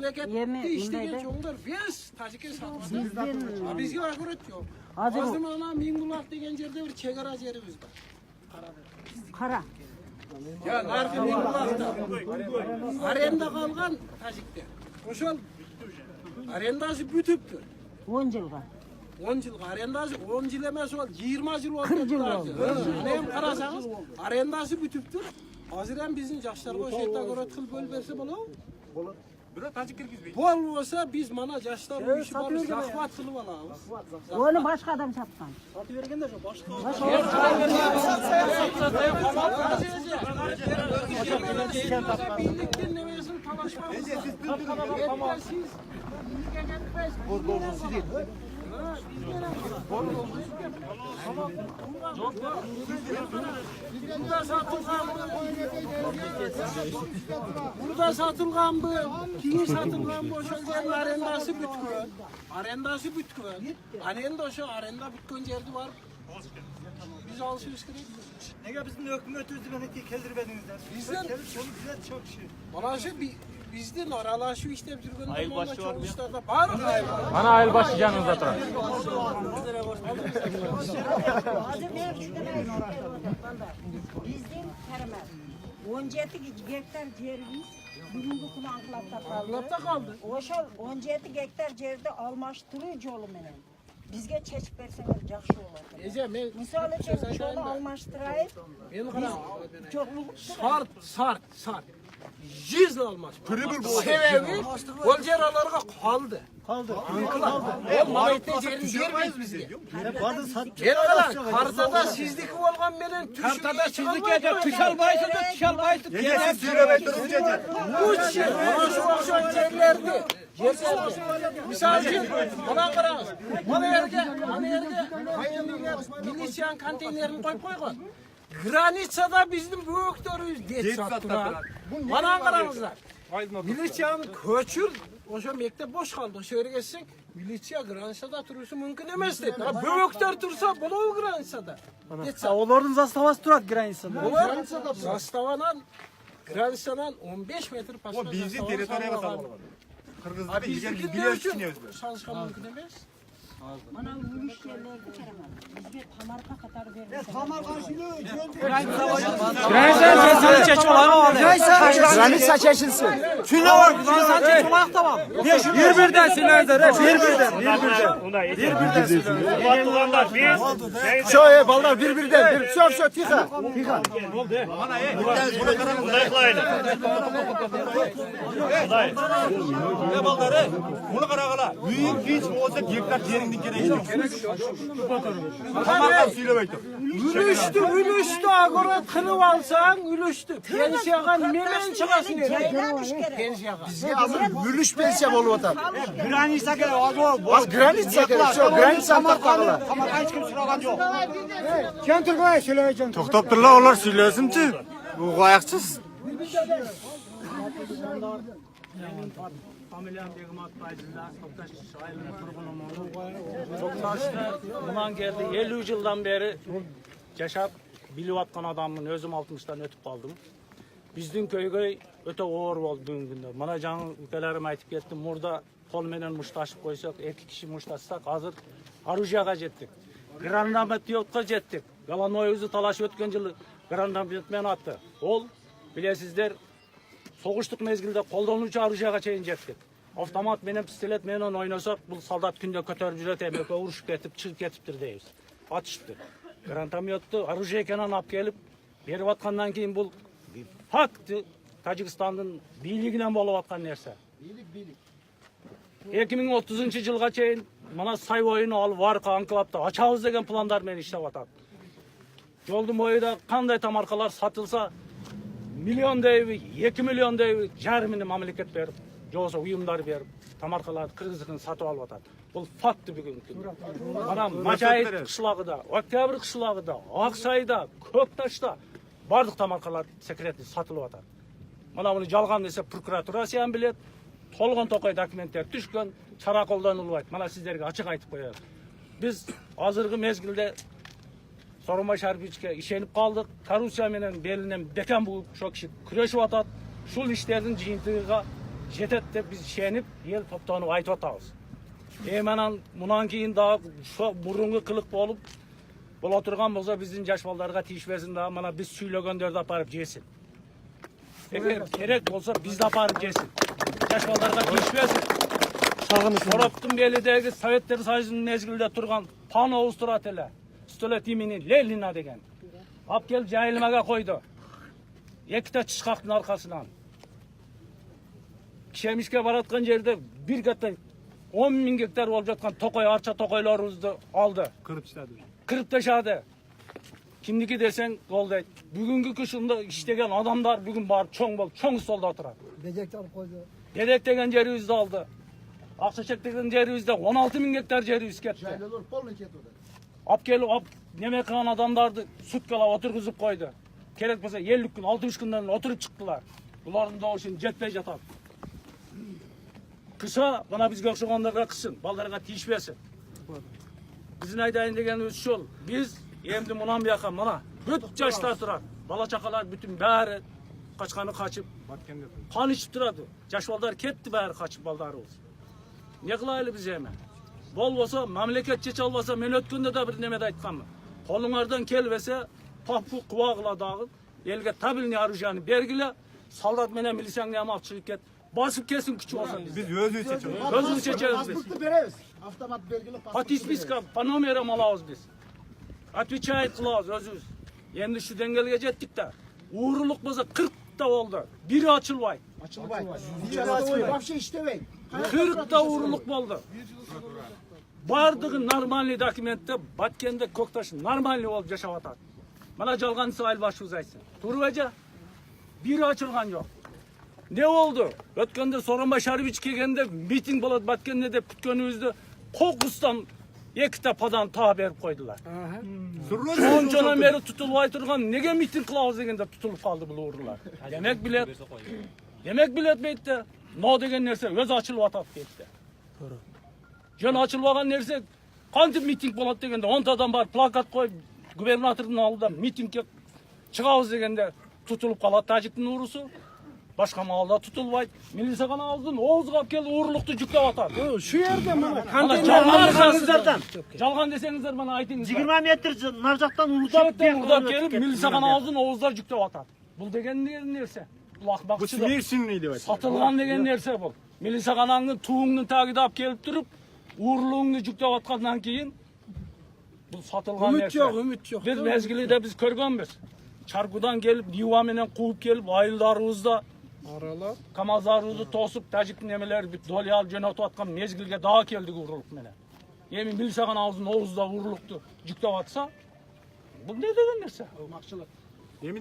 Memlekette işlegen çoğunlar biz Tacik'e satmadık. Bizge akurat yok. Azım ana Mingulak degen yerde bir çegara yerimiz var. Kara. Ya narkı Mingulak'ta. Arenda kalgan Tacik'te. Oşol arendası bütüptür. 10 yılga. 10 yıl arendası 10 yıl emez ol 20 yıl oldu. 40 yıl oldu. Neyim karasanız arendası bütüptür. Haziran bizim yaşlarga şeytan öğretkil böl verse bolu. Bol olsa biz mana yaşlar bu işi var. Zahvat kılıp alabız. Onu başka adam satkan. Satıvergende şu başka. Birlik dinlemesin talaşmamız. Siz burada satılgan bu, kimi satılgan bu şöyle arendası bütkü. Arendası bütkü. Arenda şu arenda bütkün yerdi var. Biz alışveriş kırık. Nega bizim hükümetimizi beni keldirbedinizler. Bizden çok şey. bana şu bizden aralaşıyor işte Türkiye'nin onunla çok işlerde var. Mana ayıl başı yanınızda turar. Bizim Karamer. 17 hektar yerimiz bugünkü kulu Anklap'ta kaldı. Oşol 17 hektar yerde almaştırıcı yolu menen. Bizge çeşip verseniz yaxşı olur. Ece men Misal için şolu almaştırayıp ben qara çokluk sart. 100 almaz. Sebebi bolceralarga kaldı. O malayette yerin vermez bizge. Bazı sat. Ben qara kartada sizdiki bolgan menen Kartada sizlik ede tüşalbaysa da tüşalbaysa. Nega siz söylemey turunca. Uç yer. Ana şu akşam yerlerde. Misal için bana qarаңыз. Mana yerge milisiyan konteynerini koyup koygan. Granitsada bizim büyüklerimiz det sattılar. Bana qarаңызlar. Milisiyanın köçür oşo mektep boş kaldı. O şöyle geçsin. Milisiya granitsada turuşu mümkün emas dedi. Büyükler tursa bolu granitsada. Onların zastavası turat granitsada. Onlar granitsadan 15 metre pasma. O bizi teritoriya basalım. Kırgızlar Bizdeki biliyor için düşünüyoruz. çalışkan mümkün emas. Ana yürüyüş yerlerde Karamer. Bizge tamarka katar verir. Granitsada çeçim olan. Granitsa çeşilsin. Şuna var. Granitsada çeçim olan tamam. Bir-birden silerler. Bir-birden silerler. Şöyle ballar birbirinden. Şöyle tika. Ne balları? Bunu qaragala. Büyük hiç olsa hektar yeringden gerek yok. Tamarkan söylemey tur. Ülüştü agora kırıp alsan ülüştü. Pensiyaga nemen çıkasın pensiyaga. Bizge hazır gülüş pensiya bolup atar. Granitsa gerek. Az granitsa gerek. Şu granitsa takkalar. Tamarkan hiç kim sıragan yok. Toktop durlar onlar söylesinçi. Bu qayaksız. Familyam Begimat Baydilla, Toktaş ailenin turgunum. Toktaş'ta bundan geldi 50 yıldan beri yaşap bilip atkan adamın özüm 60'tan ötüp kaldım. Bizdin köyge öte oğur oldu bugün. Mana жаңы ülkelerim aytıp kettim. Burada kol menen muştaşıp koysak, 2 kişi muştaşsak hazır Aruja'ga jettik. Grandametiyotga jettik. Galanoy'uzu talaşı ötken yılı grandametmen attı. Ol bilesizler soğuştuk mezgilde koldonucu Aruja'ga çeyin jettik. Avtomat menen pistolet menen oynasak bu soldat günde kötörüp jüret emeke uruşup ketip çıkıp ketiptir deymiz. Atıştı. Grandametiyottu Aruja ekenen alып kelip berip atkandan keyin bu fakt Tacikistandın biylигинен болуп аткан нерсе. 2030 жылга чейин mana say boyunu alıp Varka Anklap'ta açabız деген planlar meni işlep atat. Yoldun boyunda kanday tamarkalar satılsa milyon deybi, 2 milyon deybi jarmini mamleket berip, joğusa uyumlar berip, tamarkalar Kırgız'ın satıp alıp atat. Bu faktı bugünkü. Mana Macayit kışlagıda, Oktябрь kışlagıda, Aksay'da, Köktaş'ta bardık tamarkalar sekretli satılıp atat. Mana bunu жалган dese prokuraturasiyan bilet, толгон токой документтер түшкөн, чара колдонулбайт. Mana sizlerге açık aytıp koyalım. Biz azırgı mezgilde Sorunbaş Harbiçke işenip kaldık. Korrupsiya menen belinen beken bu çok kişi küreşip atat. Şul işlerden jıyıntыгыга жетет деп biz şenip el toptanıp aytып atабız. Hemen bundan keyin daha şu burungu kılık bolup bola turgan bolsa bizdin jaş ballarga тийишпесин daha mana biz süylөгөндөрдү aparıp jesin. Eğer gerek bolsa biz de aparıp jesin. Jaş ballarga тийишпесин. Şoroптун белидеги Советтер Союзунун мезгилде турган паноубуз турат эле. Столет имени Ленина деген. Алып келип жайылмага койду. Эките чычкактын аркасынан. Кишемишке бараткан жерде bir ката 10.000 гектар болуп жаткан токой арча токойлорубузду алды. Кырып ташады. Кимники десең, ол дейт. Бүгүнкү күшүндө иштеген адамдар бүгүн барып чоң болуп, чоң столдо турат. Bedekte alıp koydu. Dedek деген жерибизди алды. Акчачек деген жерибизде 16.000 гектар жерибиz кетти. Yaylalar polni ketdi. Алып келип, неме кылган адамдарды суткалап отургузуп койду. Керек болсо 50 күн, 60 күндөн отуруп чыктылар. Булардын добушун жетпей жатат. Kısa bana bizge okşaganlarga kısın, ballarga тийишпесин. Bizim aytayın degenimiz şol. Biz endi mundan buyaqa mana бүт жаштар турат. Бала чакалар бүтүн баары качканы качып, кан ичип турат. Жаш балдар кетти баары качып балдарыбыз. Не кылайлы биз эми? Болбосо мамлекет чече албаса мен өткөндө да бир неме айтканмын. Колуңардан келбесе папу кубагыла дагы элге табилни оружияны бергиле, солдат менен милицияны алып чыгып кет. Basıp kesin küçük olsa biz. Biz özümüz seçiyoruz. Özümüz seçeriz biz. Pasportu veririz. Avtomat belgili pasport. Patispiska, panomeram alabız biz. Отвечает kılabız özümüz. Endi şu dengelge jettik de. Uğurluk bolsa 40 da oldu. Biri açılbay. Açılbay. Вообще iştebey. 40 da uğurluk oldu. Bardığı normalni dokumentte Batkende Koktaş normalni olup yaşap atat. Mana жалган İsrail başımız aytsın. Turbaca biri açılgan yok. Ne oldu? Ötkende Soronbay Şaripovich kelgende miting bolot Batkende dep kütkөнүбүздө Kokustан ekite padan ta berip koydular. Oncadan beri tutulbay turgan nege miting kılabız degende tutulup kaldı bu uğurlar. Demek bilet beytte. No degen nerse öz açılıp atat deydi. Jön açılbagan nerse kantip miting bolat degende 10 adam bar plakat koyup gubernatorдун алдында митингге чыгабыз дегенде tutulup kalат Тажиктин уруусу. Başka malda tutulbayt. Milisa kana aldın, Oğuz'a alıp geldi, uğurluktu yüklep atar. Şu yerde bana Жалган desеңizdер bana aytыңızlar. 20 metr narjaktan Uğurdak gelip, Milisa kana aldın, Oğuzlar yüklep atar. Bu degen nerse? Bu akbakçı da. Satılgan degen nerse bu. Milisa kananın tuğunun takip alıp gelip durup, uğurluğunu yüklep atkandan keyin bu satılgan nerse. Ümit yok. Biz mezgili de biz körgönbüz. Çarkudan gelip, Niva menen kuup gelip, ayıllarımızda Aralar. Kamazlarımızı tosup, Tacik'in emeleri bir dolya alıp jönötüp atkan mezgilge daha keldik uğurluk menen. Yemin bilsagan ağzın Oğuz'da uğurluktu yüklep atsa, bu ne degen nerse?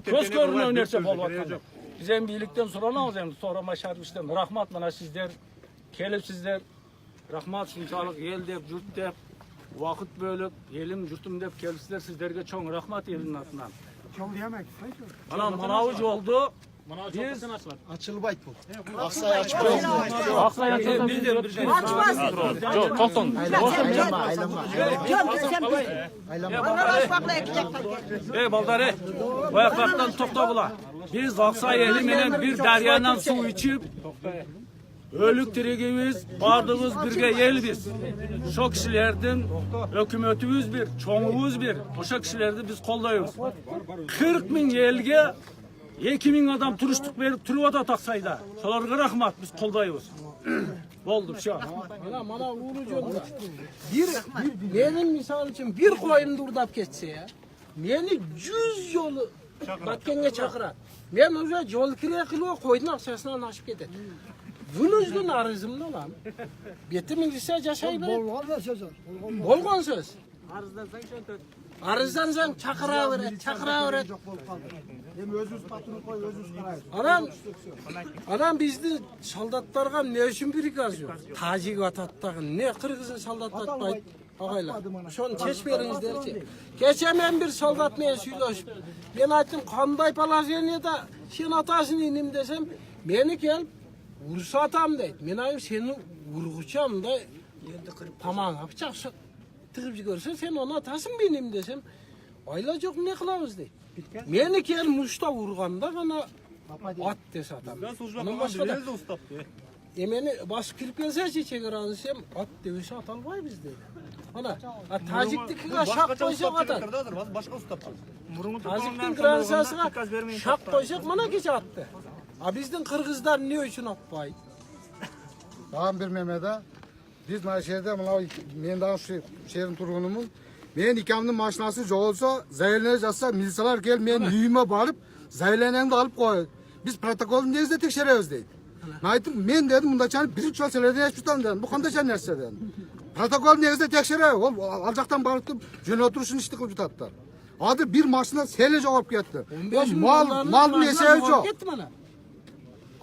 Köz görünüyor nerse bol vatkanda. Biz hem birlikten soranamız hem Soronbay Şaripovich'ten. Rahmat bana sizler, kelipsizler. Rahmat şunçalık el dep, jurt dep, vakit bölüp, elim jurtum dep kelipsizler sizlerge çoğun rahmat elinin atından. Manavı oldu. Biz Açılbay bu. Aksay açılbay. Aksay açılbay. Açmaz. Çok tokton. Ey baldare, bu ayaklardan toktabıla. Biz Aksay eli menen bir deryadan su içip, ölük dirigimiz, bardığımız birge el biz. Şu kişilerden hükümetimiz bir, çoğumuz bir. O kişilerdi biz kollayız. 40.000 elge 2.000 adam turuştuk verip turup atat Aksay'da. Solarga rahmat biz koldayız. Oldu şu an. Mana uğrucu benim misal için bir koyun durdap geçse ya. Beni 100 yolu Batkenge çakırat. Ben o yol kireye kilo koydun aksasından aşıp gider. Bunun yüzden arızımda lan. Betimin ise yaşayıp Bolgan da söz. bolgan söz. Arızdan çakıra veret. Hem özüz patronu koy, özüz karayız. Adam bizde soldatlarga ne üçün birikaz yok. Tacik atattagı ne Kırgız'ın soldat atmayıp ağaylar. Şonu çeşmerinizlerçi. Geçen ben bir soldat meye söyleşip. Ben ayttim kanday palaziyene da sen atasın inim desem. Beni gel vursa atam deydi. Men ayım seni vurguçam da tamam yapacak. Tıkıp görsen sen onu atasın benim desem. Ayla yok ne kılavuz deydi. Meni gel muşta vurganda bana at dese adam. Onun başka da. emeni basıp kirip gelse çeker desem at dövüşü atalmay bizde. Ana, Tacik'tikine şak koysak atar. Başka usta. Tacik'tin granasasına şak koysak mana gece attı. Ha bizden Kırgızlar ne için atpay? Dağın bir Mehmet'e biz mana şehirde men dağın şu şehrin turgunumun men ikamның maşinası жоқ olsa zayırlana жатsa milisiyalar gel men uyuma barıp zayırlanandı alıp koy. Biz protokolun negizde tekşeremiz deydi. Men dedim munda çanı birinci jol selerden hiç tutam dedim. Bu qanday narsa dedim. Protokol negizde tekşere ol al jaktan barıp jön oturuşun işti qılıp jutatlar. Adı bir maşina sele jogap ketdi. Malın esebi жоқ.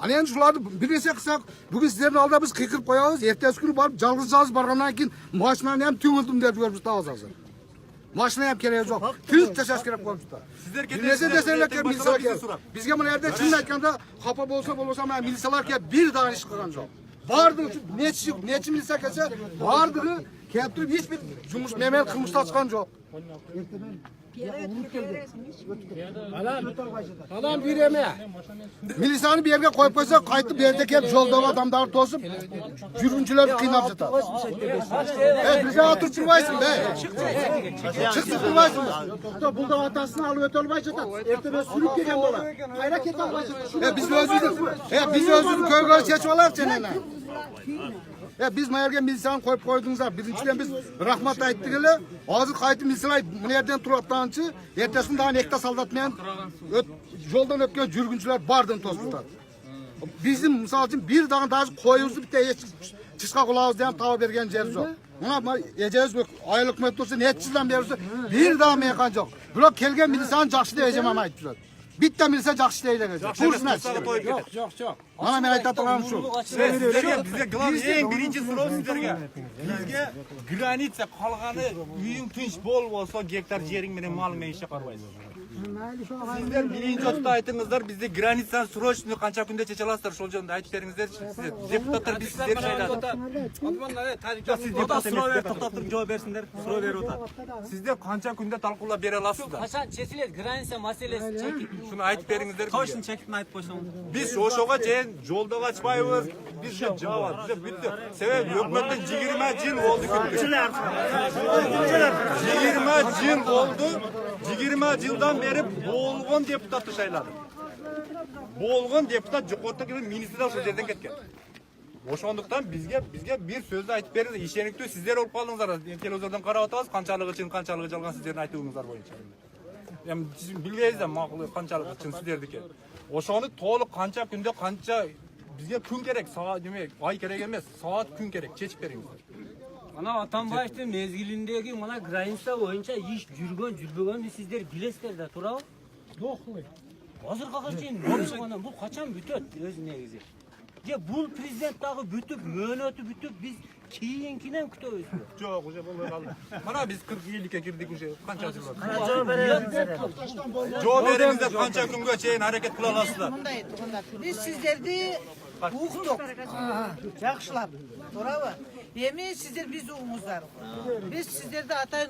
Ana endi shularni bir nesa qilsak, bugun sizlarning oldida biz qiqirib qo'yamiz, ertasi kuni borib jalg'iz borgandan keyin mashinani ham to'ngildim deb yuborib hozir. Mashina ham keragi yo'q. Tuz tashlash kerak bo'libdi. Sizlar Bir nesa desalar ki militsiyalar kelib. Bizga mana yerda chin aytganda xafa bo'lsa mana militsiyalar kelib bir dona ish qilgan yo'q. Bardi necha militsiya kelsa, bardig'i kelib turib hech bir yumush memel qilmish ochgan yo'q. Adam bir eme. Milisiyani bir yerga qo'yib qo'ysa, qaytib bu yerda kelib yo'ldagi odamlarni to'sib, yurgunchilarni qiynab жатadi. Bizga o'tirib turmaysiz, chiqib turmaysiz. To'xta, bulda otasini olib o'ta olmay жатadi. Ertaga surib kelgan bola. Qayerga keta olmaysiz? Biz o'zimizni ko'rgani chechib olarchi ana. Biz mana yerga milisiyani qo'yib qo'ydingizlar. Birinchidan biz rahmat aytdik-la. Hozir qaytib milisiyalar bu yerdan turayotganchi, ertasidan daha nekta soldat bilan yo'ldan o'tgan yurgunchilar bardan to'sib turadi. Bizim misol uchun bir dag'in даже qo'yimizni bitta chiqqa qulog'imizda ham tava bergan jeri yo'q. Mana ejaz oylik metrasi necha yildan beri bir dag'in meqan yo'q. Bular kelgan milisiyani yaxshi deb ejaman aytdilar. Bitta milisiya yaxshi deydilar. Yok. Ana men aytadiganim shu. Bizga главный eng birinchi so'rov sizlarga. Bizga granitsa qolgani uying tinch bo'lib olsa, gektar jering bilan malingni ishga qaraysiz. Sizlar birinchi o'tda aytingizlar, bizda granitsani срочно qancha kunda chechalasizlar, shol joyda aytib beringizlar. Deputatlar biz sizlarni sayladi. Siz deputatlar to'xtab turib javob bersinlar, so'rov berib o'tadi. Sizlar qancha kunda talqinlab bera olasizlar? Qachon chechiladi granitsa masalasi chekib. Shuni aytib beringizlar. Qo'shni chekibni aytib qo'ysam. Biz o'shogacha yo'lda qochmaymiz. Bizga javob, bizga bitta. Sebab hukumatda 20 yil bo'ldi. 20 yil bo'ldi. 20 yildan beri bo'lgan deputatni sayladi. Bo'lgan deputat yuqoridagi ministerlar shu yerdan ketgan. O'shandaqdan bizga bir so'zni aytib beringlar. Ishenikda sizlar olib qoldingizlar. Televizordan qarab o'tasiz, qanchalig'i chin, qanchalig'i jalg'on sizlarning aytuvingizlar bo'yicha. Ham siz bilmaysiz, ma'qul qanchalig'i chin sizlardiki. O'shani to'liq qancha kunda qancha bizga kun kerak, soat demak, oy kerak emas, soat kun kerak, chechib beringizlar. Ana Atambayevning mezgilindagi mana granitsa bo'yicha ish yurganini sizlar bilasizlar-da, to'g'ri? Yo'qmi? Hozir qachon mana bu qachon bitadi o'z negizi? Bu prezidentdagi bitib, muonati bitib biz keyinkidan kutamiz. Yo'q, o'sha bo'lmay qoldi. Mana biz 40 yillikka kirdik o'sha qancha yil bo'ldi. Javob beringizlar, qancha kungacha harakat qila olasizlar? Biz sizlerdi uqdik. Yaxshilab. To'g'rimi? Emin sizlar biz o'g'izlar. Biz sizlarda atayin